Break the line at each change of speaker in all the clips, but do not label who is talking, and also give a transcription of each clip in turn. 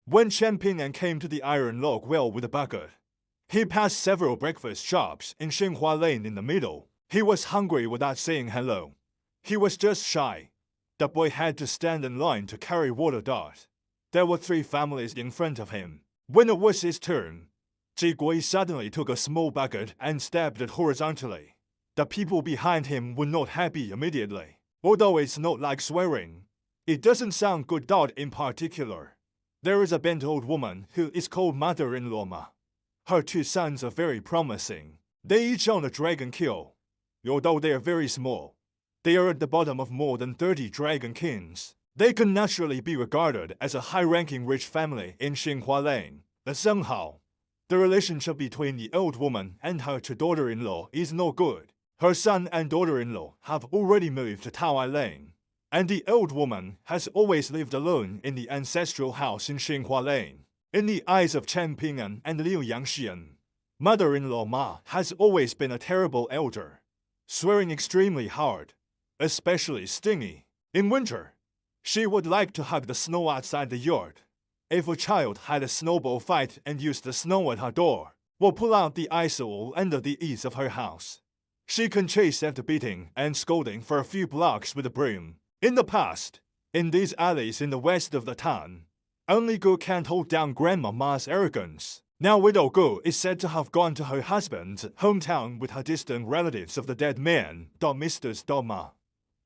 When Chen Ping'an came to the iron log well with a bucket, he passed several breakfast shops in Xianxia Lane in the middle. He was hungry without saying hello. He was just shy. The boy had to stand in line to carry water. There were 3 families in front of him. When it was his turn, Ji Gui suddenly took a small bucket and stabbed it horizontally. The people behind him were not happy immediately. Although it's not like swearing, it doesn't sound good. In particular, there is a bent old woman who is called mother-in-law Ma. Her 2 sons are very promising. They each own a dragon kill. Although they are very small, they are at the bottom of more than 30 dragon kings. They can naturally be regarded as a high-ranking rich family in Xianxia Lane. But somehow, the relationship between the old woman and her 2 daughter-in-law is not good. Her son and daughter-in-law have already moved to Taoai Lane, and the old woman has always lived alone in the ancestral house in Xianxia Lane. In the eyes of Chen Ping'an and Liu Xianxia, mother-in-law Ma has always been a terrible elder, swearing extremely hard, especially stingy. In winter, she would like to hug the snow outside the yard. If a child had a snowball fight and used the snow at her door, or pull out the ice wall under the eaves of her house, she can chase after beating and scolding for a few blocks with a broom. In the past, in these alleys in the west of the town, only Gu can't hold down Grandma Ma's arrogance. Now Widow Gu is said to have gone to her husband's hometown with her distant relatives of the dead man, Mr. Ma,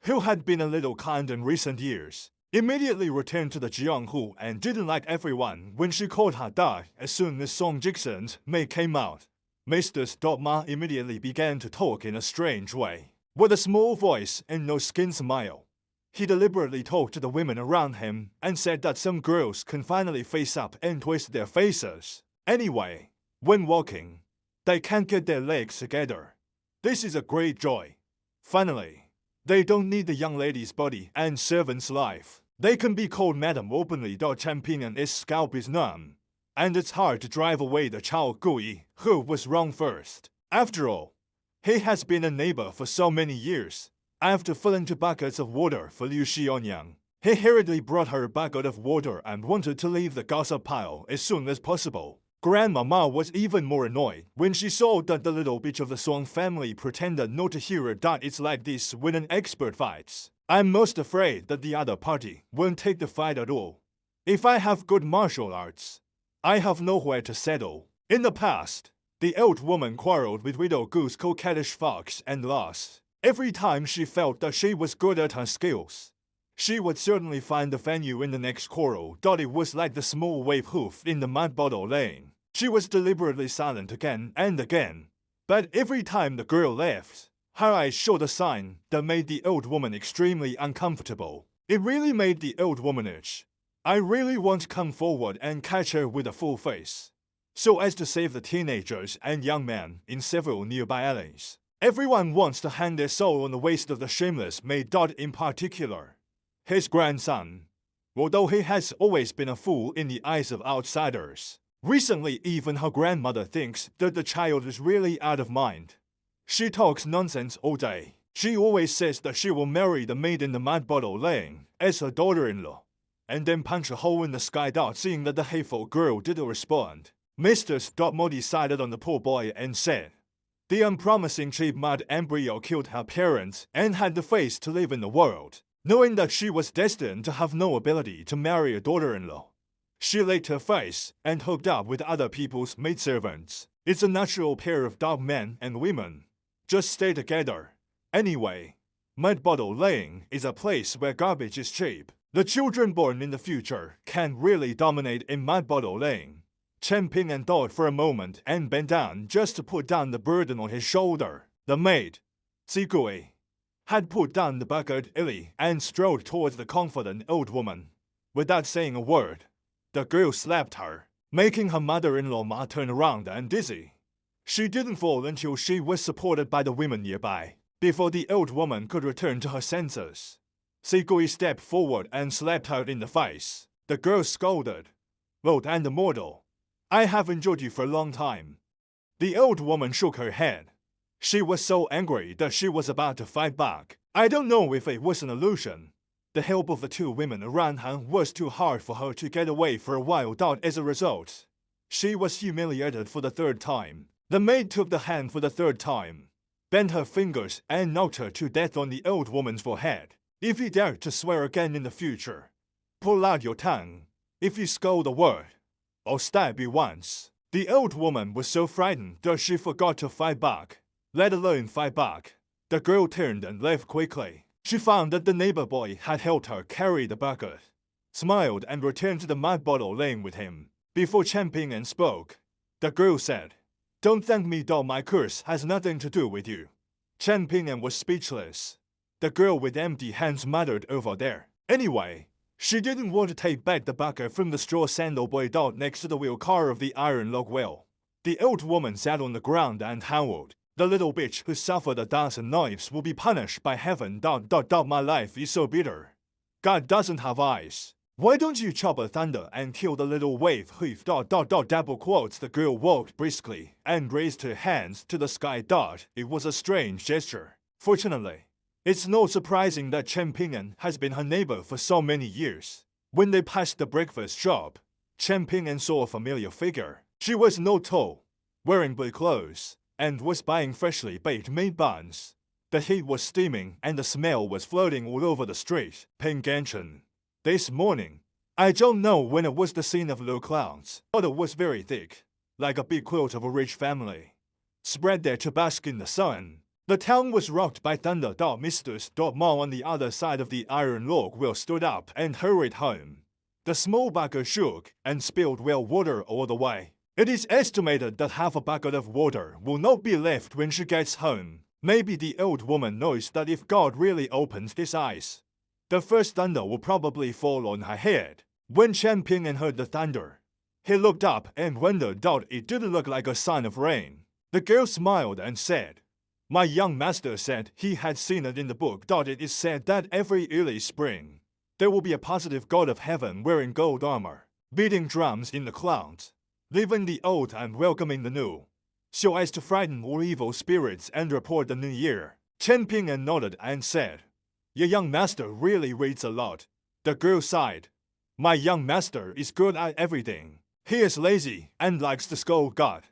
who had been a little kind in recent years. Immediately returned to the Jiang and didn't like everyone when she called her dad as soon as Song Jixen's maid came out. Mr. Ma immediately began to talk in a strange way. With a small voice and no skin smile, he deliberately talked to the women around him and said that some girls can finally face up and twist their faces. Anyway, when walking, they can't get their legs together. This is a great joy. Finally, they don't need the young lady's body and servant's life. They can be called Madam openly. Chen Ping'an's scalp is numb, and it's hard to drive away the child Gui, who was wrong first. After all, he has been a neighbor for so many years. After filling 2 buckets of water for Liu Xianxia, he hurriedly brought her a bucket of water and wanted to leave the gossip pile as soon as possible. Grandma Ma was even more annoyed when she saw that the little bitch of the Song family pretended not to hear it. It's like this when an expert fights. I'm most afraid that the other party won't take the fight at all. If I have good martial arts, I have nowhere to settle. In the past, the old woman quarreled with Widow Gu's coquettish fox and lost. Every time she felt that she was good at her skills, she would certainly find the venue in the next quarrel. It was like the small wave hoof in the mud bottle lane. She was deliberately silent again and again, but every time the girl left, her eyes showed a sign that made the old woman extremely uncomfortable. It really made the old woman itch. I really want to come forward and catch her with a full face, so as to save the teenagers and young men in several nearby alleys. Everyone wants to hang their soul on the waist of the shameless maid. In particular, his grandson, although he has always been a fool in the eyes of outsiders. Recently, even her grandmother thinks that the child is really out of mind. She talks nonsense all day. She always says that she will marry the maid in the mud bottle lane as her daughter-in-law, and then punch a hole in the sky. Seeing that the hateful girl didn't respond, Mr. Ma decided on the poor boy and said, the unpromising cheap mud embryo killed her parents and had the face to live in the world. Knowing that she was destined to have no ability to marry a daughter-in-law, she licked her face and hooked up with other people's maidservants. It's a natural pair of dog men and women. Just stay together. Anyway, Mud Bottle Lane is a place where garbage is cheap. The children born in the future can really dominate in Mud Bottle Lane. Chen Ping'an thought for a moment and bent down just to put down the burden on his shoulder. The maid, Zigui, had put down the bucket illy and strode towards the confident old woman. Without saying a word, the girl slapped her, making her mother-in-law Ma turn around and dizzy. She didn't fall until she was supported by the women nearby. Before the old woman could return to her senses, Zigui stepped forward and slapped her in the face. The girl scolded, "Lord and immortal, I have enjoyed you for a long time." The old woman shook her head. She was so angry that she was about to fight back. I don't know if it was an illusion The help of the two women around her was too hard for her to get away for a while. As a result, she was humiliated for the third time. The maid took the hand for the third time, bent her fingers, and knocked her to death on the old woman's forehead. If you dare to swear again in the future, pull out your tongue. If you scold a word, I'll stab you once. The old woman was so frightened that she forgot to fight back, let alone fight back. The girl turned and left quickly. She found that the neighbor boy had helped her carry the bucket, smiled, and returned to the mud bottle laying with him. Before Chen Ping'an spoke, the girl said, "Don't thank me, my curse has nothing to do with you." Chen Ping'an was speechless. The girl with empty hands muttered over there. Anyway, she didn't want to take back the bucket from the straw sandal boy next to the wheel car of the iron log well. The old woman sat on the ground and howled. The little bitch who suffered 1,000 knives will be punished by heaven. My life is so bitter. God doesn't have eyes. Why don't you chop a thunder and kill the little wave hoof? Double quotes. The girl walked briskly and raised her hands to the sky. It was a strange gesture. Fortunately, it's not surprising that Chen Ping'an has been her neighbor for so many years. When they passed the breakfast shop, Chen Ping'an saw a familiar figure. She was not tall, wearing blue clothes, and was buying freshly baked meat buns. The heat was steaming and the smell was floating all over the street. Ping'an. This morning, I don't know when it was the scene of low clouds, but it was very thick, like a big quilt of a rich family, spread there to bask in the sun. The town was rocked by thunder. Mr. Ma on the other side of the iron log wheel stood up and hurried home. The small bucket shook and spilled well water all the way. It is estimated that half a bucket of water will not be left when she gets home. Maybe the old woman knows that if God really opens his eyes, the first thunder will probably fall on her head. When Chen Ping'an heard the thunder, he looked up and wondered. It didn't look like a sign of rain. The girl smiled and said, "My young master said he had seen it in the book. It is said that every early spring, there will be a positive god of heaven wearing gold armor, beating drums in the clouds, leaving the old and welcoming the new, so as to frighten all evil spirits and report the new year." Chen Ping'an nodded and said, "Your young master really reads a lot." The girl sighed. "My young master is good at everything. He is lazy and likes to scold God.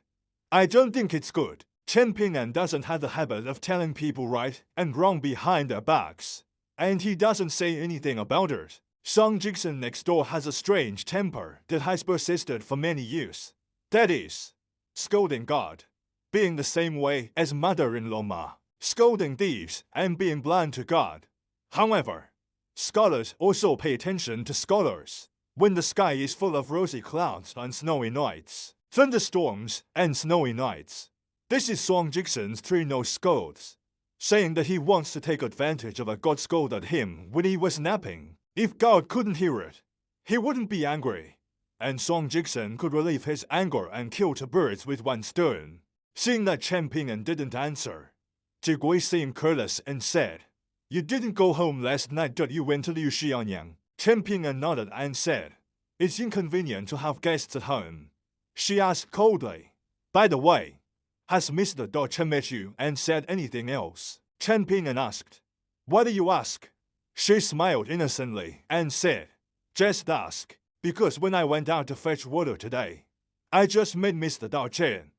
I don't think it's good." Chen Ping'an doesn't have the habit of telling people right and wrong behind their backs, and he doesn't say anything about it. Xianxia next door has a strange temper that has persisted for many years. That is, scolding God, being the same way as mother-in-law Ma, scolding thieves, and being blind to God. However, scholars also pay attention to scholars. When the sky is full of rosy clouds on snowy nights, thunderstorms, and snowy nights, this is Xianxia's three-nose scolds, saying that he wants to take advantage of a God scolded him when he was napping. If God couldn't hear it, he wouldn't be angry, and Xianxia could relieve his anger and kill two birds with one stone. Seeing that Chen Ping'an didn't answer, Zhigui seemed careless and said, "You didn't go home last night, you went to Liu Xiangyang." Chen Ping'an nodded and said, "It's inconvenient to have guests at home." She asked coldly, "By the way, has Mr. Chen met you and said anything else?" Chen Ping'an asked, "Why do you ask?" She smiled innocently and said, "Just ask, because when I went out to fetch water today, I just met Mr. Chen,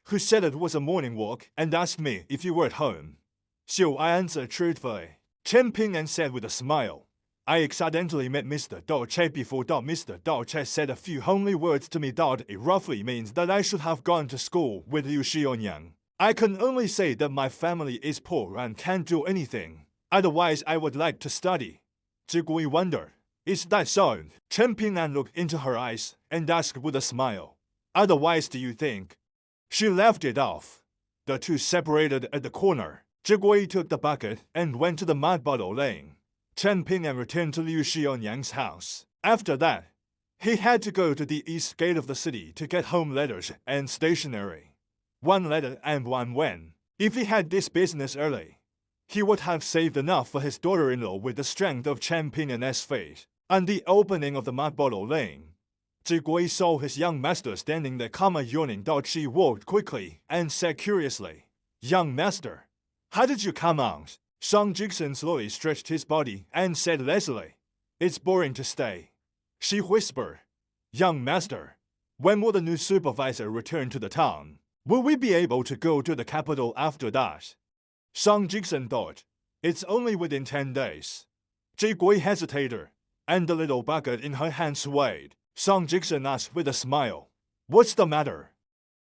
who said it was a morning walk and asked me if you were at home. So I answered truthfully." Chen Ping'an said with a smile, "I accidentally met Mr. Chen before. Mr. Chen said a few homely words to me. It roughly means that I should have gone to school with Liu Xiangyang. I can only say that my family is poor and can't do anything. Otherwise, I would like to study." Zhigui wondered, "Is that so?" Chen Ping'an looked into her eyes and asked with a smile, "Otherwise, do you think?" She laughed it off. The two separated at the corner. Zhigui took the bucket and went to the mud bottle lane. Chen Ping'an returned to Liu Xiangyang's house. After that, he had to go to the east gate of the city to get home letters and stationery. One letter and one wen. If he had this business early, he would have saved enough for his daughter-in-law with the strength of Chen Ping'an's fate. On the opening of the mud bottle lane, Zhigui saw his young master standing there, yawning. She walked quickly and said curiously, "Young master, how did you come out?" Xianxia slowly stretched his body and said lazily, It's boring to stay, she whispered. Young master, when will the new supervisor return to the town? Will we be able to go to the capital after that? Xianxia thought. It's only within 10 days. Jigui hesitated, and the little bucket in her hand swayed. Xianxia asked with a smile. What's the matter?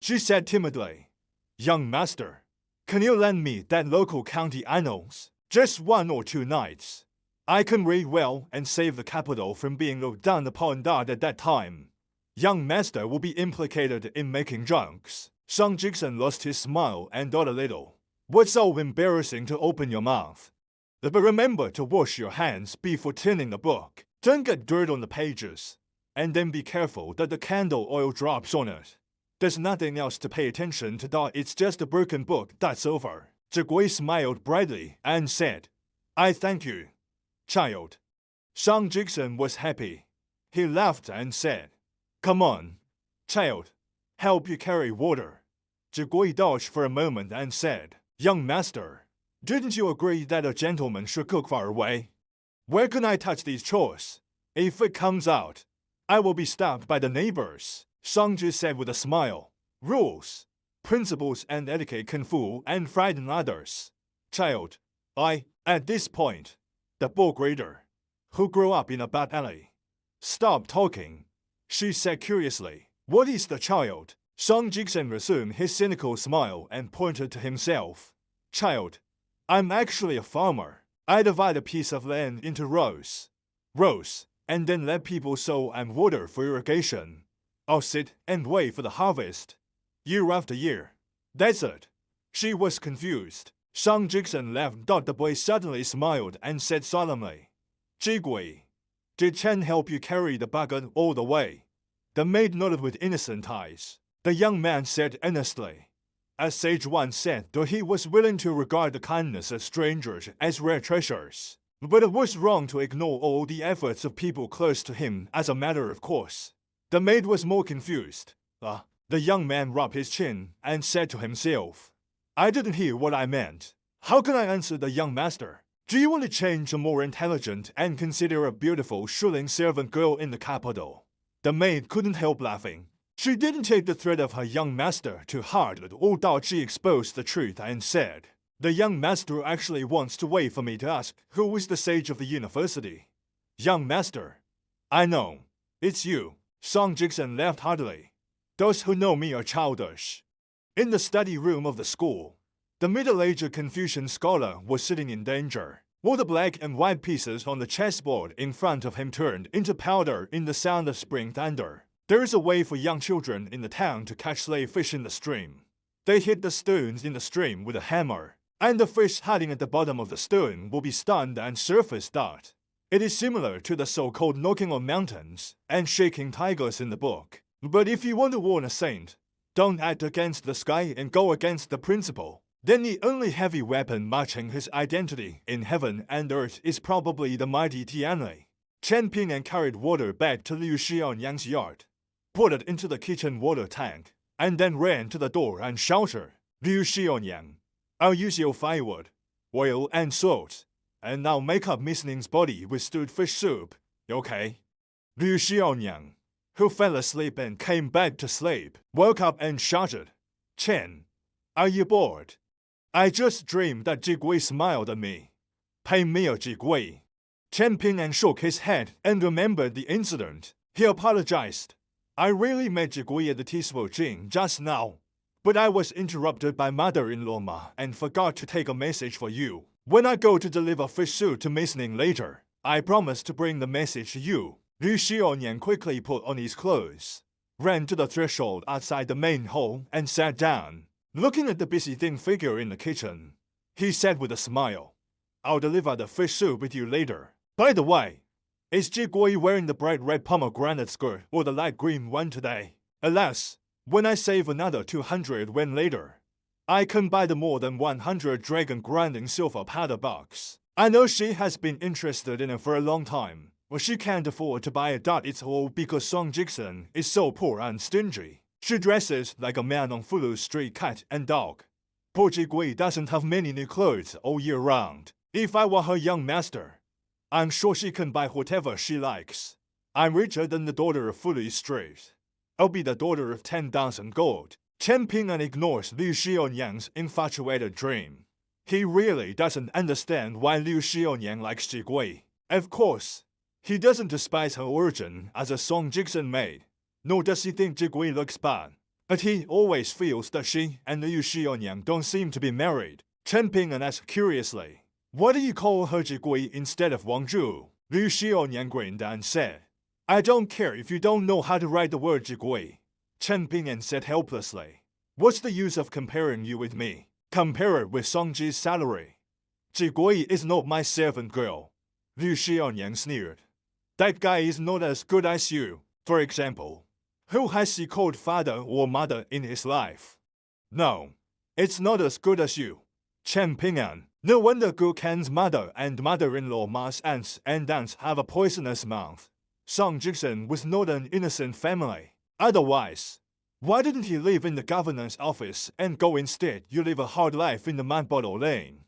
She said timidly. Young master, can you lend me that local county annals? Just 1 or 2 nights. I can read well and save the capital from being looked down upon at that time. Young master will be implicated in making junks. Xianxia lost his smile and thought a little. What's so embarrassing to open your mouth? But remember to wash your hands before turning the book. Don't get dirt on the pages. And then be careful that the candle oil drops on it. There's nothing else to pay attention to. It's just a broken book, that's over. Jigui smiled brightly and said, I thank you, child. Xianxia was happy. He laughed and said, Come on, child. Help you carry water. Jigui dodged for a moment and said, Young master, didn't you agree that a gentleman should cook far away? Where can I touch these chores? If it comes out, I will be stopped by the neighbors, Xianxia said with a smile. Rules, principles and etiquette can fool and frighten others. Child, at this point, the book reader, who grew up in a back alley, stop talking, she said curiously. What is the child? Xianxia resumed his cynical smile and pointed to himself. Child, I'm actually a farmer. I divide a piece of land into rows, and then let people sow and water for irrigation. I'll sit and wait for the harvest, year after year. That's it. She was confused. Xianxia laughed. The boy suddenly smiled and said solemnly, Jigui, did Chen help you carry the bucket all the way? The maid nodded with innocent eyes. The young man said earnestly, as sage once said, though he was willing to regard the kindness of strangers as rare treasures. But it was wrong to ignore all the efforts of people close to him as a matter of course. The maid was more confused. The young man rubbed his chin and said to himself, I didn't hear what I meant. How can I answer the young master? Do you want to change a more intelligent and consider a beautiful shilling servant girl in the capital? The maid couldn't help laughing. She didn't take the threat of her young master to heart at all. She exposed the truth and said, The young master actually wants to wait for me to ask who is the sage of the university. Young master, I know, it's you. Xianxia laughed heartily. Those who know me are childish. In the study room of the school, the middle-aged Confucian scholar was sitting in danger. All the black and white pieces on the chessboard in front of him turned into powder in the sound of spring thunder. There is a way for young children in the town to catch slave fish in the stream. They hit the stones in the stream with a hammer, and the fish hiding at the bottom of the stone will be stunned and surface dart. It is similar to the so-called knocking on mountains and shaking tigers in the book. But if you want to warn a saint, don't act against the sky and go against the principle. Then the only heavy weapon matching his identity in heaven and earth is probably the mighty Jian. Chen Ping and carried water back to Liu Xiaonyang's yard, poured it into the kitchen water tank, and then ran to the door and shouted, Liu Xiaonyang, I'll use your firewood, oil and salt, and now make up Miss Ning's body with stewed fish soup, okay? Liu Xiaonyang, who fell asleep and came back to sleep, woke up and shouted, Chen, are you bored? I just dreamed that Jigui smiled at me. Pay me a Jigui. Chen Ping shook his head and remembered the incident. He apologized. I really met Jigui at the Tisbo Jing just now, but I was interrupted by mother-in-law Ma and forgot to take a message for you. When I go to deliver fish soup to Miss Ning later, I promise to bring the message to you. Liu Xiaonyang quickly put on his clothes, ran to the threshold outside the main hall and sat down. Looking at the busy thin figure in the kitchen, he said with a smile, I'll deliver the fish soup with you later. By the way, is Jigui wearing the bright red pomegranate skirt or the light green one today? Alas, when I save another 200 when later, I can buy the more than 100 dragon grinding silver powder box. I know she has been interested in it for a long time, but she can't afford to buy it. It's all because Xianxia is so poor and stingy. She dresses like a man on Fulu Street, cat and dog. Poor Jigui doesn't have many new clothes all year round. If I were her young master, I'm sure she can buy whatever she likes. I'm richer than the daughter of Fully Street. I'll be the daughter of 10,000 gold. Chen Ping'an ignores Liu Xiaonyang's infatuated dream. He really doesn't understand why Liu Xiaonyang likes Jigui. Of course, he doesn't despise her origin as a Song Jigsan maid, nor does he think Jigui looks bad. But he always feels that she and Liu Xiaonyang don't seem to be married. Chen Ping'an asked curiously, "Why do you call her Jigui instead of Wang Zhu?" Liu Xiaonyang grinned and said, "I don't care if you don't know how to write the word Jigui." Chen Ping'an said helplessly, "What's the use of comparing you with me? Compare it with Songji's salary. Jigui is not my servant girl." Liu Xiaonyang sneered. "That guy is not as good as you. For example, who has he called father or mother in his life? No, it's not as good as you." Chen Ping'an, no wonder Gu Kan's mother and mother-in-law Ma's aunts and aunts have a poisonous mouth. Song Jigsan was not an innocent family. Otherwise, why didn't he live in the governor's office and go instead? You live a hard life in the mud bottle lane.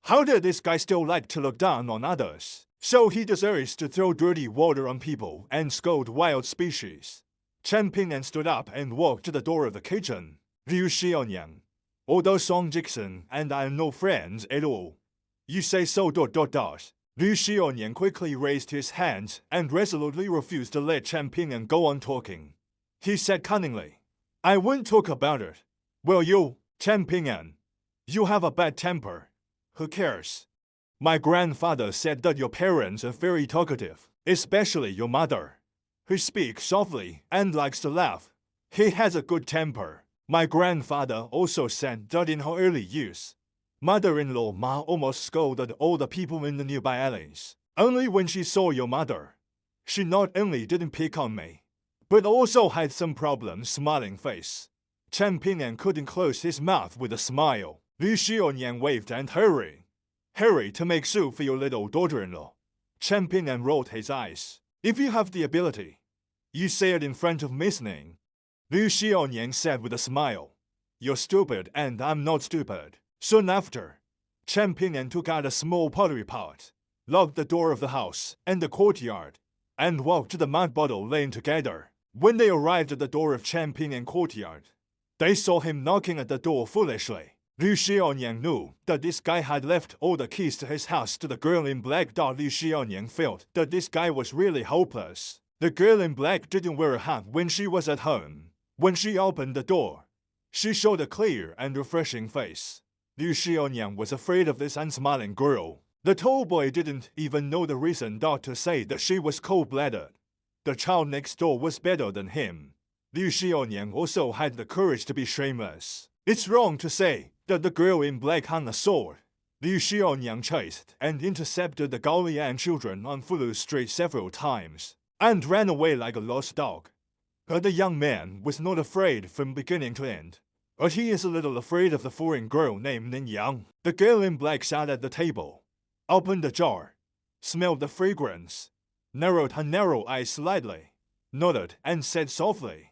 How did this guy still like to look down on others? So he deserves to throw dirty water on people and scold wild species. Chen Ping'an stood up and walked to the door of the kitchen. Liu Xiaonyang, although Song Jigsan and I are no friends at all. You say so. Liu Xiaonyang quickly raised his hands and resolutely refused to let Chen Ping'an go on talking. He said cunningly, "I won't talk about it." "Well, you, Chen Ping'an, you have a bad temper. Who cares? My grandfather said that your parents are very talkative, especially your mother, who speaks softly and likes to laugh. He has a good temper. My grandfather also said that in her early years, mother-in-law Ma almost scolded all the people in the nearby alleys. Only when she saw your mother, she not only didn't pick on me, but also had some problems." Smiling face. Chen Ping'an couldn't close his mouth with a smile. Liu Xiaonyang waved and hurried. "Hurry to make soup for your little daughter-in-law." Chen Ping'an rolled his eyes. "If you have the ability, you say it in front of Miss Ning." Liu Xiaonyang said with a smile, "You're stupid and I'm not stupid." Soon after, Chen Ping'an took out a small pottery pot, locked the door of the house and the courtyard, and walked to the mud bottle lane together. When they arrived at the door of Chen Ping'an courtyard, they saw him knocking at the door foolishly. Liu Xiaonyang knew that this guy had left all the keys to his house to the girl in black. Liu Xiaonyang felt that this guy was really hopeless. The girl in black didn't wear a hat when she was at home. When she opened the door, she showed a clear and refreshing face. Liu Xiaonyang was afraid of this unsmiling girl. The tall boy didn't even know the reason to say that she was cold-blooded. The child next door was better than him. Liu Xiaonyang also had the courage to be shameless. It's wrong to say that the girl in black hung a sword. Liu Xiaonyang chased and intercepted the Gaolian children on Fulu Street several times, and ran away like a lost dog. But the young man was not afraid from beginning to end. But he is a little afraid of the foreign girl named Ning Yang. The girl in black sat at the table, opened the jar, smelled the fragrance, narrowed her narrow eyes slightly, nodded and said softly,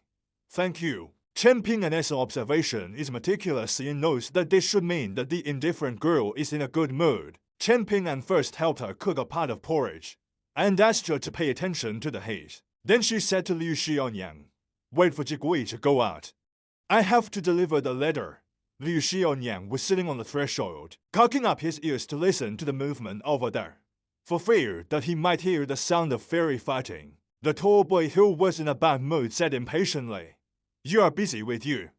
"Thank you." Chen Ping'an's observation is meticulous and knows that this should mean that the indifferent girl is in a good mood. Chen Ping'an first helped her cook a pot of porridge, and asked her to pay attention to the heat. Then she said to Liu Xiaonyang, "Wait for Jigui to go out. I have to deliver the letter." Liu Xiaonyang was sitting on the threshold, cocking up his ears to listen to the movement over there, for fear that he might hear the sound of fairy fighting. The tall boy who was in a bad mood said impatiently, "You are busy with you."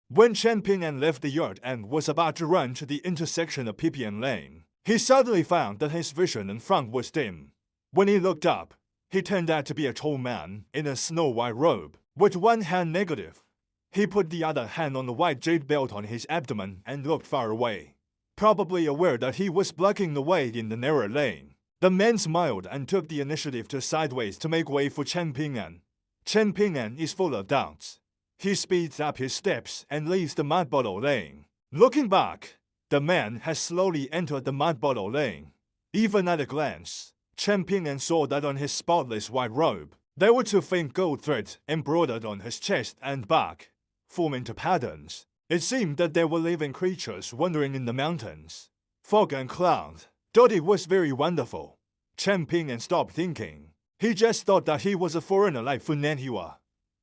When Chen Ping'an left the yard and was about to run to the intersection of Pipian Lane, he suddenly found that his vision in front was dim. When he looked up, he turned out to be a tall man in a snow-white robe, with one hand negative. He put the other hand on the white jade belt on his abdomen and looked far away, probably aware that he was blocking the way in the narrow lane. The man smiled and took the initiative to sideways to make way for Chen Ping'an. Chen Ping'an is full of doubts. He speeds up his steps and leaves the mud bottle lane. Looking back, the man has slowly entered the mud bottle lane. Even at a glance, Chen Ping'an saw that on his spotless white robe, there were two faint gold threads embroidered on his chest and back, forming two patterns. It seemed that there were living creatures wandering in the mountains. Fog and cloud. It was very wonderful. Chen Ping stopped thinking. He just thought that he was a foreigner like Fu Nanhua,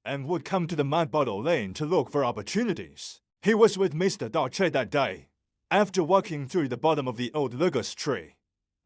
and would come to the Mud Bottle Lane to look for opportunities. He was with Mr. Da Che that day. After walking through the bottom of the old locust tree,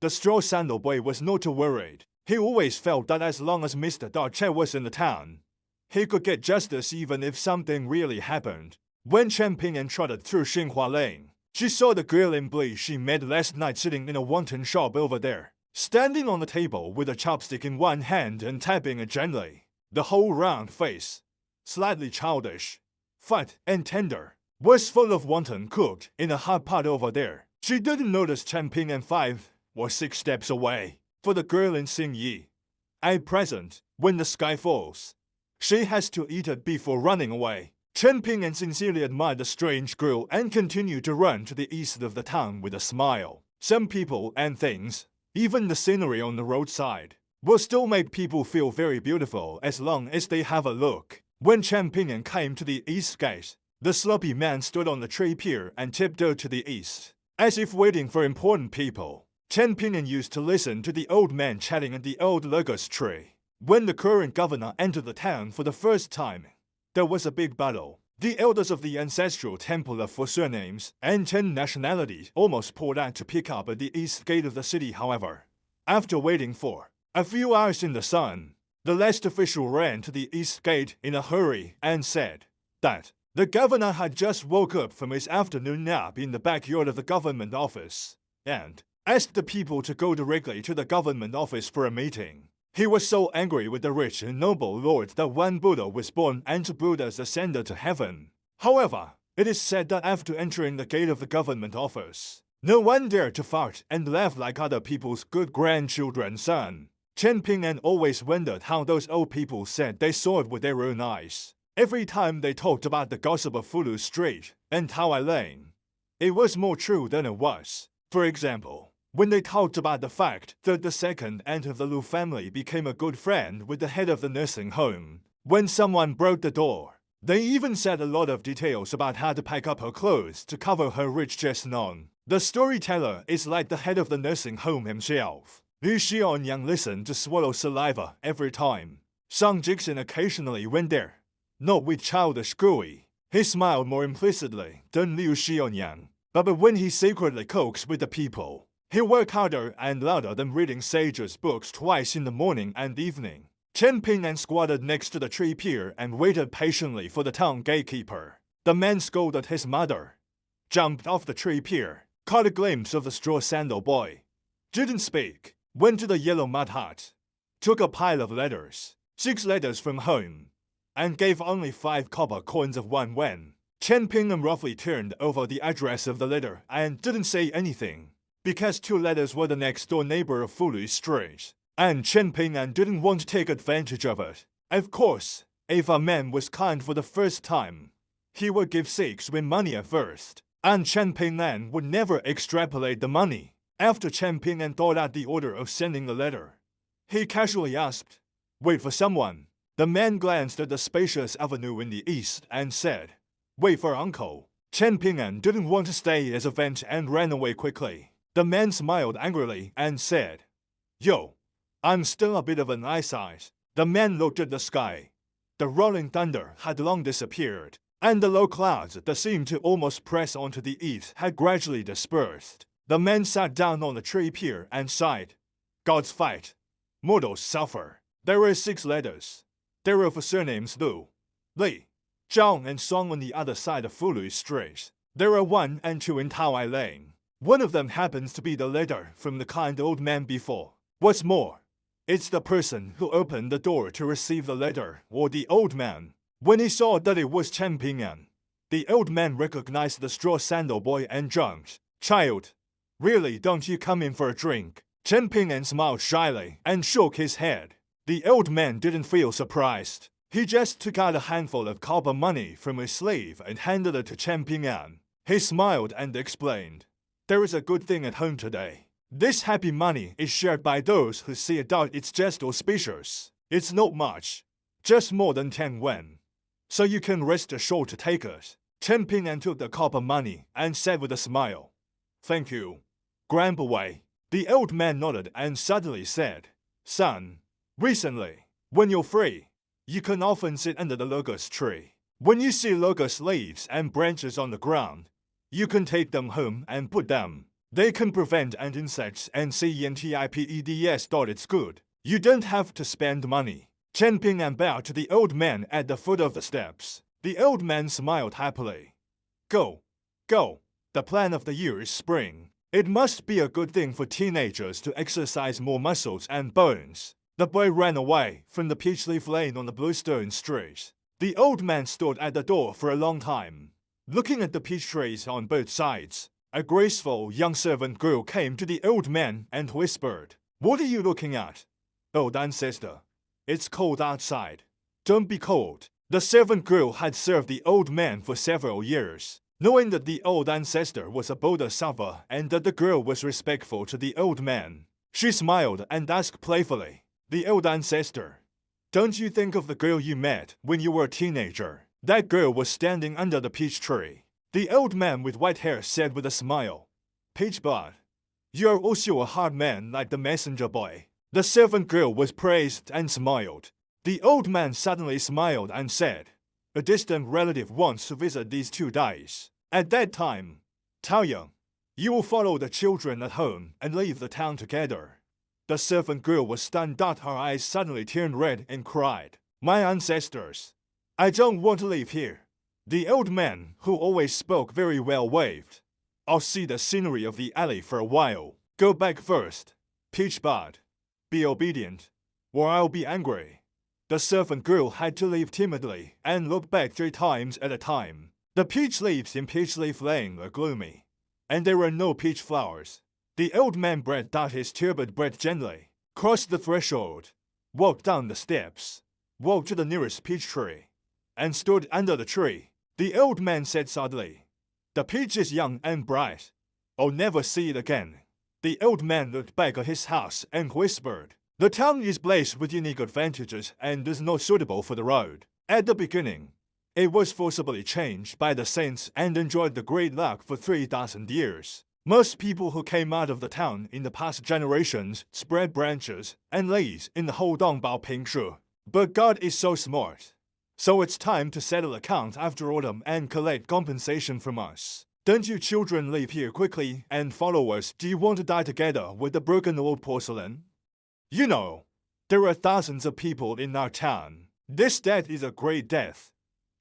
the straw sandal boy was not too worried. He always felt that as long as Mr. Da Che was in the town, he could get justice even if something really happened. When Chen Ping trotted through Xinhua Lane, she saw the girl in blue she met last night sitting in a wonton shop over there, standing on the table with a chopstick in one hand and tapping it gently. The whole round face, slightly childish, fat and tender, was full of wonton cooked in a hot pot over there. She didn't notice Chen Ping 5 or 6 steps away. For the girl in Xingyi, at present, when the sky falls, she has to eat it before running away. Chen Ping sincerely admired the strange girl and continued to run to the east of the town with a smile. Some people and things, even the scenery on the roadside, will still make people feel very beautiful as long as they have a look. When Chen Ping came to the east gate, the sloppy man stood on the tree pier and tiptoed to the east, as if waiting for important people. Chen Ping used to listen to the old man chatting at the old locust tree. When the current governor entered the town for the first time, there was a big battle. The elders of the ancestral temple of 4 surnames and 10 nationalities almost poured out to pick up at the east gate of the city. However, after waiting for a few hours in the sun, the last official ran to the east gate in a hurry and said that the governor had just woke up from his afternoon nap in the backyard of the government office and asked the people to go directly to the government office for a meeting. He was so angry with the rich and noble lord that one Buddha was born and 2 Buddhas ascended to heaven. However, it is said that after entering the gate of the government office, no one dared to fart and laugh like other people's good grandchildren's son. Chen Ping always wondered how those old people said they saw it with their own eyes. Every time they talked about the gossip of Fulu Street and Tawai Lane, it was more true than it was. For example, when they talked about the fact that the second aunt of the Lu family became a good friend with the head of the nursing home, when someone broke the door, they even said a lot of details about how to pack up her clothes to cover her rich chest. The storyteller is like the head of the nursing home himself. Liu Xianxia listened to swallow saliva every time Song Jixin occasionally went there, not with childish glee. He smiled more implicitly than Liu Xianxia, but when he secretly coaxed with the people, he worked harder and louder than reading sages' books twice in the morning and evening. Chen Ping squatted next to the tree pier and waited patiently for the town gatekeeper. The man scolded his mother, jumped off the tree pier, caught a glimpse of the straw sandal boy, didn't speak, went to the yellow mud hut, took a pile of letters, 6 letters from home, and gave only 5 copper coins of 1 yuan. Chen Ping roughly turned over the address of the letter and didn't say anything, because 2 letters were the next-door neighbor of Fulu Street, and Chen Ping didn't want to take advantage of it. Of course, if a man was kind for the first time, he would give 6 with money at first, and Chen Ping would never extrapolate the money. After Chen Ping thought out the order of sending the letter, he casually asked, "Wait for someone." The man glanced at the spacious avenue in the east and said, "Wait for uncle." Chen Ping didn't want to stay as a vent and ran away quickly. The man smiled angrily and said, "Yo, I'm still a bit of an eyesight." The man looked at the sky. The rolling thunder had long disappeared, and the low clouds that seemed to almost press onto the east had gradually dispersed. The man sat down on the tree pier and sighed. "Gods fight, mortals suffer." There were 6 letters. They were for surnames Lu, Li, Zhang and Song on the other side of Fulu Street. There were 1 and 2 in Tawai Lane. One of them happens to be the letter from the kind old man before. What's more, it's the person who opened the door to receive the letter, or the old man. When he saw that it was Chen Ping, the old man recognized the straw sandal boy and jumped. "Child, really don't you come in for a drink?" Chen Ping smiled shyly and shook his head. The old man didn't feel surprised. He just took out a handful of copper money from his sleeve and handed it to Chen Ping. He smiled and explained, "There is a good thing at home today. This happy money is shared by those who see it out. It's just auspicious. It's not much, just more than 10 yuan. So you can rest assured to take it." Chen Ping took the copper money and said with a smile, "Thank you, grandboy." The old man nodded and suddenly said, "Son, recently, when you're free, you can often sit under the locust tree. When you see locust leaves and branches on the ground, you can take them home and put them. They can prevent ant insects and Xianxia thought it's good. You don't have to spend money." Chen Ping and bowed to the old man at the foot of the steps. The old man smiled happily. Go, go. The plan of the year is spring. It must be a good thing for teenagers to exercise more muscles and bones. The boy ran away from the peach leaf lane on the bluestone street. The old man stood at the door for a long time, looking at the peach trees on both sides. A graceful young servant girl came to the old man and whispered, "What are you looking at?" "Old ancestor, it's cold outside." "Don't be cold." The servant girl had served the old man for several years. Knowing that the old ancestor was a Bodhisattva and that the girl was respectful to the old man, she smiled and asked playfully, "The old ancestor, don't you think of the girl you met when you were a teenager?" That girl was standing under the peach tree. The old man with white hair said with a smile, "Peach bud, you're also a hard man like the messenger boy." The servant girl was praised and smiled. The old man suddenly smiled and said, "A distant relative wants to visit these 2 days. At that time, Taoyang, you will follow the children at home and leave the town together." The servant girl was stunned that her eyes suddenly turned red and cried, "My ancestors, I don't want to live here." The old man, who always spoke very well, waved, "I'll see the scenery of the alley for a while. Go back first. Peach bud, be obedient, or I'll be angry." The servant girl had to leave timidly and look back 3 times at a time. The peach leaves in Peach Leaf Lane were gloomy, and there were no peach flowers. The old man breathed out his turbid breath gently, crossed the threshold, walked down the steps, walked to the nearest peach tree, and stood under the tree. The old man said sadly, "The peach is young and bright. I'll never see it again." The old man looked back at his house and whispered, "The town is blessed with unique advantages and is not suitable for the road. At the beginning, it was forcibly changed by the saints and enjoyed the great luck for 3,000 years. Most people who came out of the town in the past generations spread branches and leaves in the whole Dongbao Pingshu. But God is so smart. So it's time to settle accounts after autumn and collect compensation from us. Don't you children leave here quickly and follow us? Do you want to die together with the broken old porcelain? You know, there are thousands of people in our town. This death is a great death,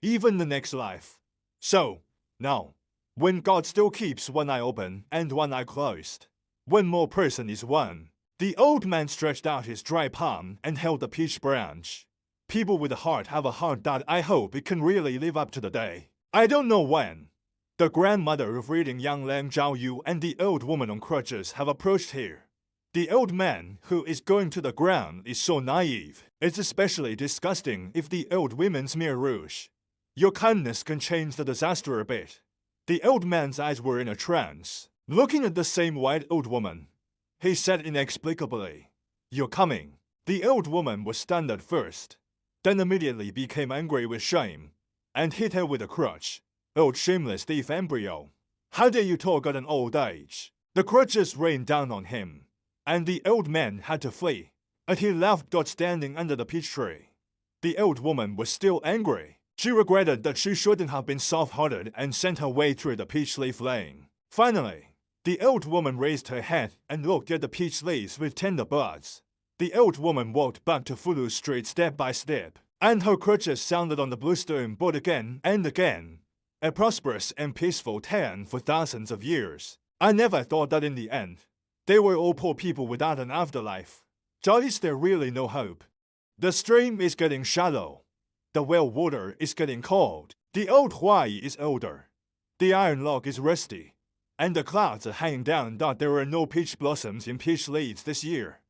even the next life. So, now, when God still keeps one eye open and one eye closed, one more person is one." The old man stretched out his dry palm and held the peach branch. "People with a heart have a heart that I hope it can really live up to the day. I don't know when." The grandmother of reading young Lang Zhaoyu and the old woman on crutches have approached here. The old man who is going to the ground is so naive. It's especially disgusting if the old women smear rouge. Your kindness can change the disaster a bit." The old man's eyes were in a trance, looking at the same white old woman. He said inexplicably, "You're coming." The old woman was stunned at first, then immediately became angry with shame, and hit her with a crutch. "Old shameless thief embryo. How dare you talk at an old age?" The crutches rained down on him, and the old man had to flee. And he left Dot standing under the peach tree. The old woman was still angry. She regretted that she shouldn't have been soft-hearted and sent her way through the peach leaf lane. Finally, the old woman raised her head and looked at the peach leaves with tender buds. The old woman walked back to Fulu Street step by step, and her crutches sounded on the bluestone board again and again. A prosperous and peaceful town for thousands of years. I never thought that in the end, they were all poor people without an afterlife. Is there really no hope? The stream is getting shallow. The well water is getting cold. The old Huai is older. The iron log is rusty. And the clouds are hanging down that there are no peach blossoms in peach leaves this year.